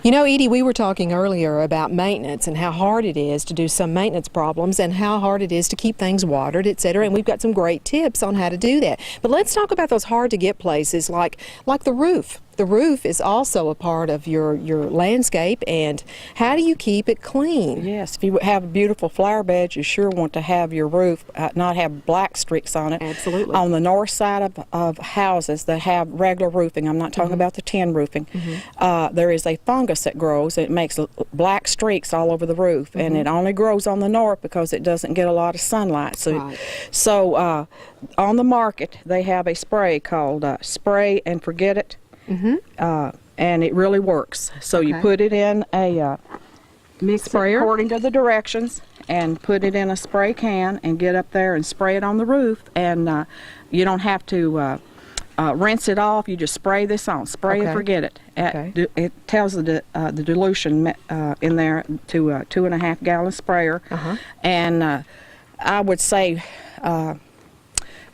You know, Edie, we were talking earlier about maintenance and how hard it is to do some maintenance problems and how hard it is to keep things watered, etc. And we've got some great tips on how to do that. But let's talk about those hard to get places like the roof. The roof is also a part of your landscape, and how do you keep it clean? Yes, if you have beautiful flower beds, you sure want to have your roof not have black streaks on it. Absolutely. On the north side of houses that have regular roofing, I'm not talking about the tin roofing, there is a fungus that grows. It makes black streaks all over the roof, and it only grows on the north because it doesn't get a lot of sunlight. So, on the market, they have a spray called Spray and Forget It. And it really works. So you put it in a mix sprayer according to the directions, and put it in a spray can and get up there and spray it on the roof. And you don't have to rinse it off. You just spray this on. Spray and forget it. It tells the dilution in there to a 2.5 gallon sprayer. And I would say,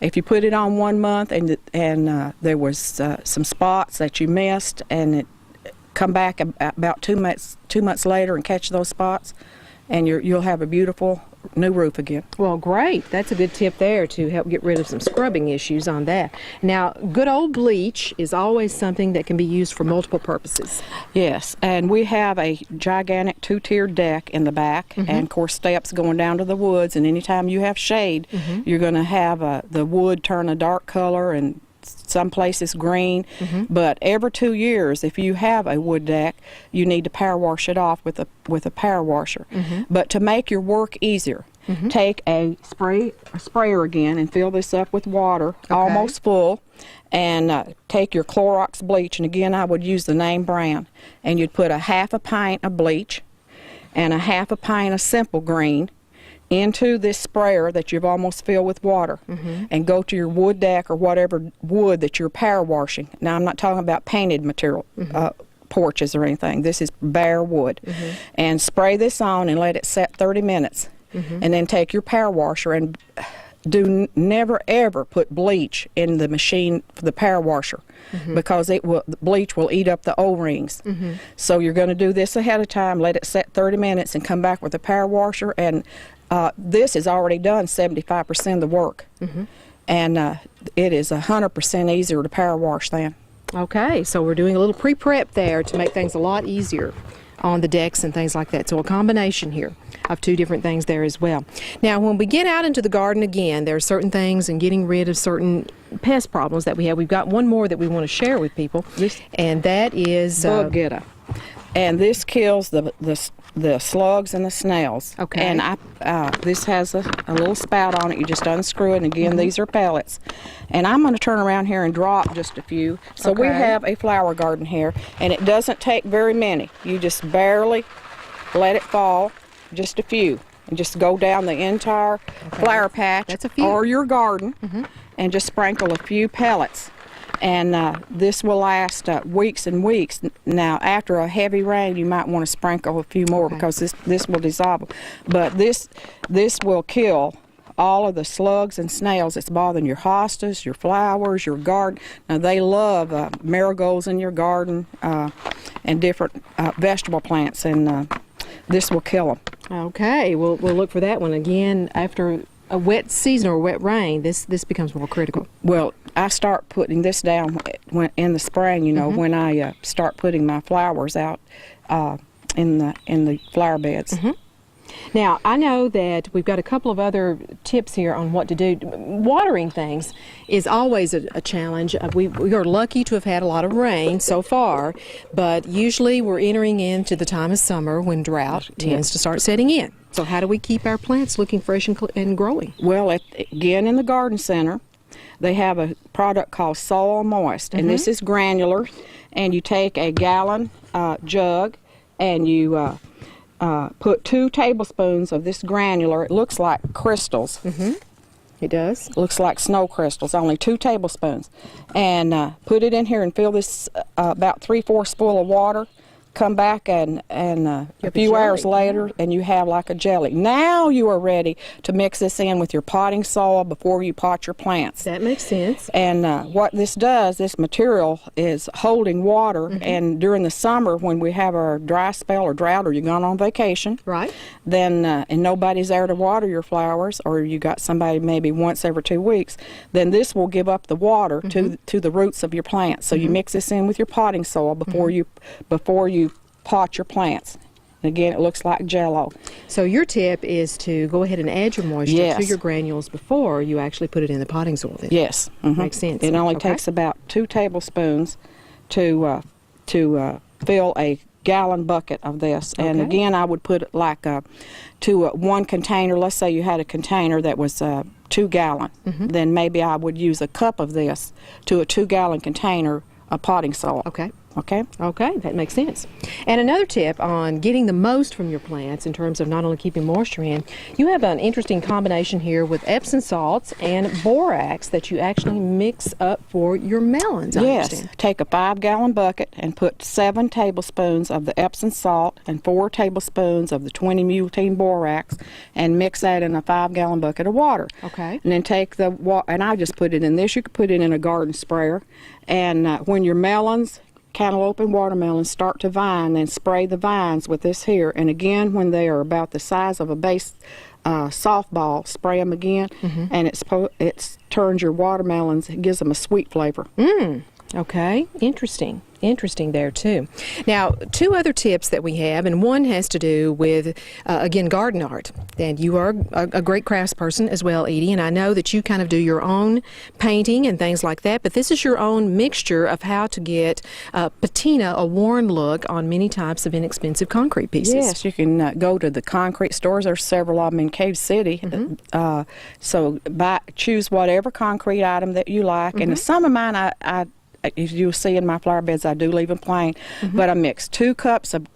if you put it on 1 month and there was some spots that you missed, and it come back about 2 months later and catch those spots, and you'll have a beautiful new roof again. Well, great. That's a good tip there to help get rid of some scrubbing issues on that. Now, good old bleach is always something that can be used for multiple purposes. Yes, and we have a gigantic 2-tiered deck in the back, and of course steps going down to the woods, and anytime you have shade, you're going to have the wood turn a dark color, and some places green. But every 2 years, if you have a wood deck, you need to power wash it off with a power washer. But to make your work easier, take a sprayer again and fill this up with water, almost full, and take your Clorox bleach, and again I would use the name brand, and you'd put a 1/2 pint of bleach and a 1/2 pint of Simple Green into this sprayer that you've almost filled with water, and go to your wood deck or whatever wood that you're power washing. Now, I'm not talking about painted material, porches or anything. This is bare wood. And spray this on and let it set 30 minutes. And then take your power washer and never ever put bleach in the machine for the power washer, because the bleach will eat up the O-rings. So you're going to do this ahead of time, let it set 30 minutes, and come back with the power washer, and this has already done 75% of the work, and it is 100% easier to power wash then. Okay, so we're doing a little pre-prep there to make things a lot easier on the decks and things like that. So a combination here of 2 different things there as well. Now, when we get out into the garden again, there are certain things and getting rid of certain pest problems that we have. We've got one more that we want to share with people, and that is Bug Getter. And this kills the slugs and the snails. And this has a little spout on it. You just unscrew it, and again, these are pellets. And I'm going to turn around here and drop just a few. So we have a flower garden here, and it doesn't take very many. You just barely let it fall, just a few, and just go down the entire flower patch or your garden, and just sprinkle a few pellets. And this will last weeks and weeks. Now, after a heavy rain, you might want to sprinkle a few more, because this will dissolve them. But this will kill all of the slugs and snails that's bothering your hostas, your flowers, your garden. Now, they love marigolds in your garden and different vegetable plants, and this will kill them. Okay, we'll look for that one again after a wet season or wet rain. This becomes more critical. Well, I start putting this down in the spring, you know, when I start putting my flowers out in the flower beds. Now, I know that we've got a couple of other tips here on what to do. Watering things is always a challenge. We are lucky to have had a lot of rain so far, but usually we're entering into the time of summer when drought tends to start setting in. So how do we keep our plants looking fresh and growing? Well, again, in the garden center, they have a product called Soil Moist, and this is granular, and you take a gallon jug, and you put 2 tablespoons of this granular. It looks like crystals. It does. Looks like snow crystals, only 2 tablespoons. And put it in here and fill this about 3/4 full of water. come back and a have few a hours jelly, later, and you have like a jelly. Now you are ready to mix this in with your potting soil before you pot your plants. That makes sense. And what this does, this material is holding water, and during the summer when we have our dry spell or drought, or you're gone on vacation, Right. then and nobody's there to water your flowers, or you got somebody maybe once every 2 weeks, then this will give up the water to the roots of your plants. So you mix this in with your potting soil before you pot your plants. And again, it looks like Jell-O. So your tip is to go ahead and add your moisture Yes. to your granules before you actually put it in the potting soil. Then. Yes. Makes sense. It only Okay. takes about 2 tablespoons to fill a gallon bucket of this. And Okay. again, I would put it like to one container. Let's say you had a container that was 2 gallon. Then maybe I would use a cup of this to a 2-gallon container of potting soil. Okay. Okay? Okay, that makes sense. And another tip on getting the most from your plants in terms of not only keeping moisture in, you have an interesting combination here with Epsom salts and borax that you actually mix up for your melons. I Yes. understand. Take a 5-gallon bucket and put 7 tablespoons of the Epsom salt and 4 tablespoons of the 20-multine borax and mix that in a 5-gallon bucket of water. Okay. And then take the and I just put it in this. You could put it in a garden sprayer. And when your melons, cantaloupe and watermelons start to vine, then spray the vines with this here. And again, when they are about the size of a base softball, spray them again, and it turns your watermelons, it gives them a sweet flavor. Okay, interesting. Interesting there too. Now, 2 other tips that we have, and one has to do with, again, garden art. And you are a great craftsperson as well, Edie, and I know that you kind of do your own painting and things like that, but this is your own mixture of how to get patina, a worn look, on many types of inexpensive concrete pieces. Yes, you can go to the concrete stores. There's several of them in Cave City. So choose whatever concrete item that you like. And some of mine, I if you'll see in my flower beds, I do leave them plain. But I mix 2 cups of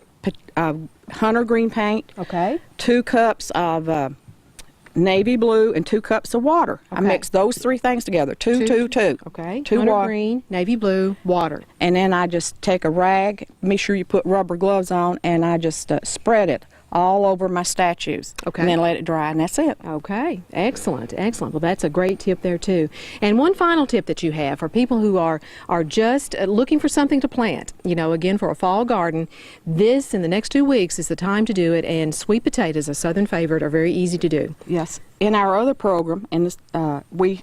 hunter green paint, Okay. 2 cups of navy blue, and 2 cups of water. I Okay. mix those 3 things together. Two. Okay. 2 Hunter water. green, navy blue, water. And then I just take a rag, make sure you put rubber gloves on, and I just spread it all over my statues. Okay. And then let it dry, and that's it. Okay, excellent, excellent. Well, that's a great tip there too. And one final tip that you have for people who are just looking for something to plant, you know, again for a fall garden, this in the next 2 weeks is the time to do it. And sweet potatoes, a southern favorite, are very easy to do. Yes. In our other program, we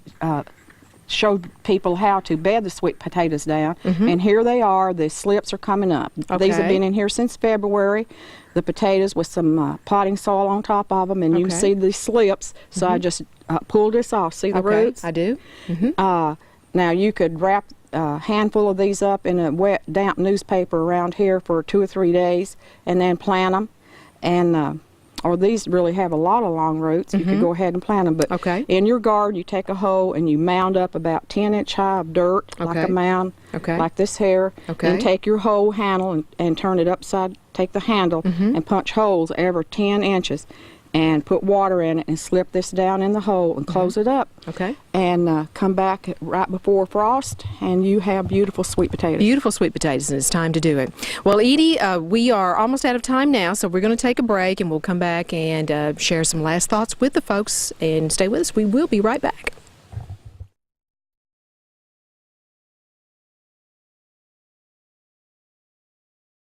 showed people how to bed the sweet potatoes down, and here they are. The slips are coming up. These have Okay. been in here since February. The potatoes with some potting soil on top of them, and you can Okay. see the slips. So I just pulled this off. See the Okay, roots? I do. Now you could wrap a handful of these up in a wet, damp newspaper around here for 2 or 3 days, and then plant them. And or these really have a lot of long roots. You could go ahead and plant them. But Okay. in your garden, you take a hoe and you mound up about 10-inch high of dirt, like Okay. a mound, Okay. like this here. Okay. Then take your hoe handle and turn it upside. Take the handle and punch holes every 10 inches, and put water in it and slip this down in the hole and close it up. Okay. And come back right before frost, and you have beautiful sweet potatoes. Beautiful sweet potatoes, and it's time to do it. Well, Edie, we are almost out of time now, so we're going to take a break, and we'll come back and share some last thoughts with the folks. And stay with us. We will be right back.